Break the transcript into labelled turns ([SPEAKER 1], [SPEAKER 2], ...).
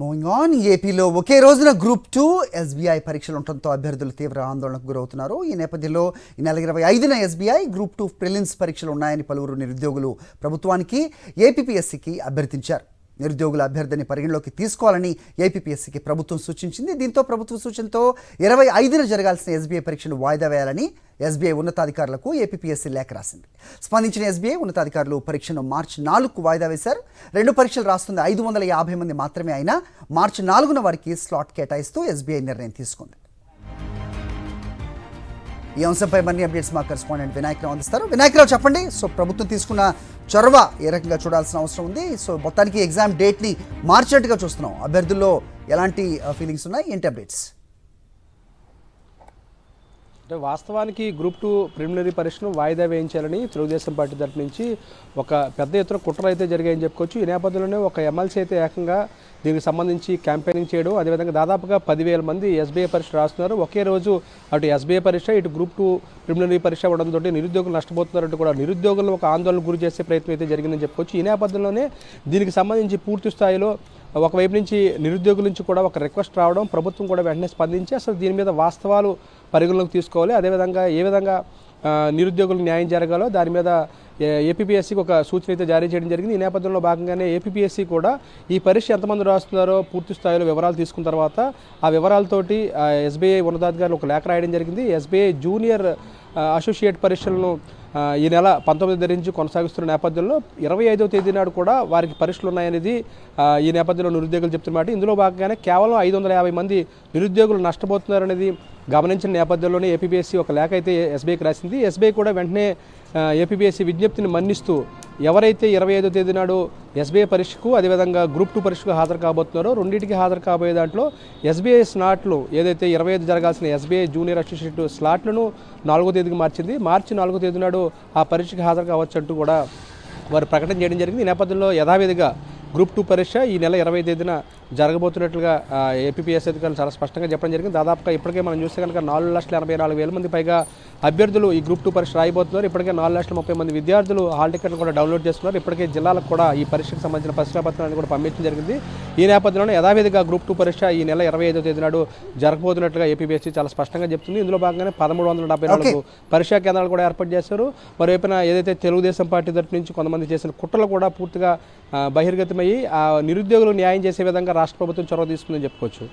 [SPEAKER 1] Moving on, ఏపీలో ఒకే రోజున group 2 SBI పరీక్షలు ఉండటంతో అభ్యర్థులు తీవ్ర ఆందోళనకు గురవుతున్నారు. ఈ నేపథ్యంలో ఈ నెల 25న ఎస్బీఐ గ్రూప్ 2 ప్రిలిమ్స్ పరీక్షలు ఉన్నాయని పలువురు నిరుద్యోగులు ప్రభుత్వానికి, ఏపీపీఎస్సీకి అభ్యర్థించారు. నిరుద్యోగుల అభ్యర్థిని పరిగణలోకి తీసుకోవాలని ఏపీపీఎస్సీకి ప్రభుత్వం సూచించింది. దీంతో ప్రభుత్వ సూచనతో 25న జరగాల్సిన ఎస్బీఐ పరీక్షను వాయిదా వేయాలని ఎస్బీఐ ఉన్నతాధికారులకు ఏపీపీఎస్సీ లేఖ రాసింది. స్పందించిన ఎస్బీఐ ఉన్నతాధికారులు పరీక్షను మార్చి 4కు వాయిదా వేశారు. 2 పరీక్షలు రాస్తుంది 550 మంది మాత్రమే అయినా మార్చి 4న వారికి స్లాట్ కేటాయిస్తూ ఎస్బీఐ నిర్ణయం తీసుకుంది. ఈ అంశంపై మరిన్ని అప్డేట్స్ మా కరెస్పాండెంట్ వినాయకరావు అందిస్తారు. వినాయకరావు, చెప్పండి. ప్రభుత్వం తీసుకున్న చొరవ ఏ రకంగా చూడాల్సిన అవసరం ఉంది? మొత్తానికి ఎగ్జామ్ డేట్ని మార్చినట్టుగా చూస్తున్నాం. అభ్యర్థుల్లో ఎలాంటి ఫీలింగ్స్ ఉన్నాయి, ఏంటి అప్డేట్స్?
[SPEAKER 2] అంటే వాస్తవానికి గ్రూప్ 2 ప్రిలిమినరీ పరీక్షను వాయిదా వేయించాలని తెలుగుదేశం పార్టీ తరఫు నుంచి ఒక పెద్ద ఎత్తున కుట్రలు అయితే జరిగాయని చెప్పుకోవచ్చు. ఈ నేపథ్యంలోనే ఒక ఎమ్మెల్సీ అయితే ఏకంగా దీనికి సంబంధించి క్యాంపెయినింగ్ చేయడం, అదేవిధంగా దాదాపుగా 10,000 మంది ఎస్బీఐ పరీక్ష రాస్తున్నారు. ఒకే రోజు అటు ఎస్బీఐ పరీక్ష, ఇటు గ్రూప్ 2 ప్రిలిమినరీ పరీక్ష అవడంతో నిరుద్యోగులు నష్టపోతున్నారంటూ కూడా నిరుద్యోగులను ఒక ఆందోళన గురి చేసే ప్రయత్నం అయితే జరిగిందని చెప్పుకోవచ్చు. ఈ నేపథ్యంలోనే దీనికి సంబంధించి పూర్తి స్థాయిలో ఒకవైపు నుంచి నిరుద్యోగుల నుంచి కూడా ఒక రిక్వెస్ట్ రావడం, ప్రభుత్వం కూడా వెంటనే స్పందించి అసలు దీని మీద వాస్తవాలు పరిగణలోకి తీసుకోవాలి, అదేవిధంగా ఏ విధంగా నిరుద్యోగులకు న్యాయం జరగాలో దాని మీద ఏపీపీఎస్సీకి ఒక సూచన అయితే జారీ చేయడం జరిగింది. ఈ నేపథ్యంలో భాగంగానే ఏపీపీఎస్సీ కూడా ఈ పరీక్ష ఎంతమంది రాస్తున్నారో పూర్తి స్థాయిలో వివరాలు తీసుకున్న తర్వాత ఆ వివరాలతోటి ఎస్బీఐ ఉన్నతాధికారులు ఒక లేఖ రాయడం జరిగింది. ఎస్బీఐ జూనియర్ అసోసియేట్ పరీక్షలను ఈ నెల 19 నుంచి కొనసాగిస్తున్న నేపథ్యంలో 25వ తేదీ నాడు కూడా వారికి పరీక్షలు ఉన్నాయనేది ఈ నేపథ్యంలో నిరుద్యోగులు చెప్తున్నమాట. ఇందులో భాగంగానే కేవలం 550 మంది నిరుద్యోగులు నష్టపోతున్నారనేది గమనించిన నేపథ్యంలోనే ఏపీపీఎస్సీ ఒక లేఖ అయితే ఎస్బీఐకి రాసింది. ఎస్బీఐ కూడా వెంటనే ఏపీపీఎస్సీ విజ్ఞప్తిని మన్నిస్తూ ఎవరైతే 25వ తేదీ నాడు ఎస్బీఐ పరీక్షకు, అదేవిధంగా గ్రూప్ 2 పరీక్షకు హాజరు కాబోతున్నారో రెండింటికి హాజరు కాబోయే దాంట్లో ఎస్బీఐ స్లాట్లు ఏదైతే 25 జరగాల్సిన ఎస్బీఐ జూనియర్ అసోసియేట్ స్లాట్లను 4వ తేదీకి మార్చింది. మార్చి 4వ తేదీ నాడు ఆ పరీక్షకు హాజరు కావచ్చు అంటూ కూడా వారు ప్రకటన చేయడం జరిగింది. ఈ నేపథ్యంలో యథావిధిగా గ్రూప్ 2 పరీక్ష ఈ నెల 20వ తేదీన జరగబోతున్నట్లుగా ఏపీపీఎస్సీ అధికారులు చాలా స్పష్టంగా చెప్పడం జరిగింది. దాదాపుగా ఇప్పటికే మనం చూస్తే కనుక 4,84,000 మంది పైగా అభ్యర్థులు ఈ గ్రూప్ 2 పరీక్ష రాయబోతున్నారు. ఇప్పటికే 4,30,000 మంది విద్యార్థులు హాల్ టికెట్లు కూడా డౌన్లోడ్ చేస్తున్నారు. ఇప్పటికే జిల్లాలకు కూడా ఈ పరీక్షకు సంబంధించిన పరిశీలపత్రాన్ని కూడా పంపించడం జరిగింది. ఈ నేపథ్యంలో యథావిధిగా గ్రూప్ 2 పరీక్ష ఈ నెల 25వ తేదీ నాడు జరగబోతున్నట్లుగా ఏపీపీఎస్సీ చాలా స్పష్టంగా చెప్తుంది. ఇందులో భాగంగానే 1374 పరీక్షా కేంద్రాలు కూడా ఏర్పాటు చేశారు. మరోవైపున ఏదైతే తెలుగుదేశం పార్టీ తరఫు నుంచి కొంతమంది చేసిన కుట్రలు కూడా పూర్తిగా బహిర్గతమయ్యి నిరుద్యోగులు న్యాయం చేసే విధంగా రాష్ట్ర ప్రభుత్వం చొరవ తీసుకుందని చెప్పుకోవచ్చు.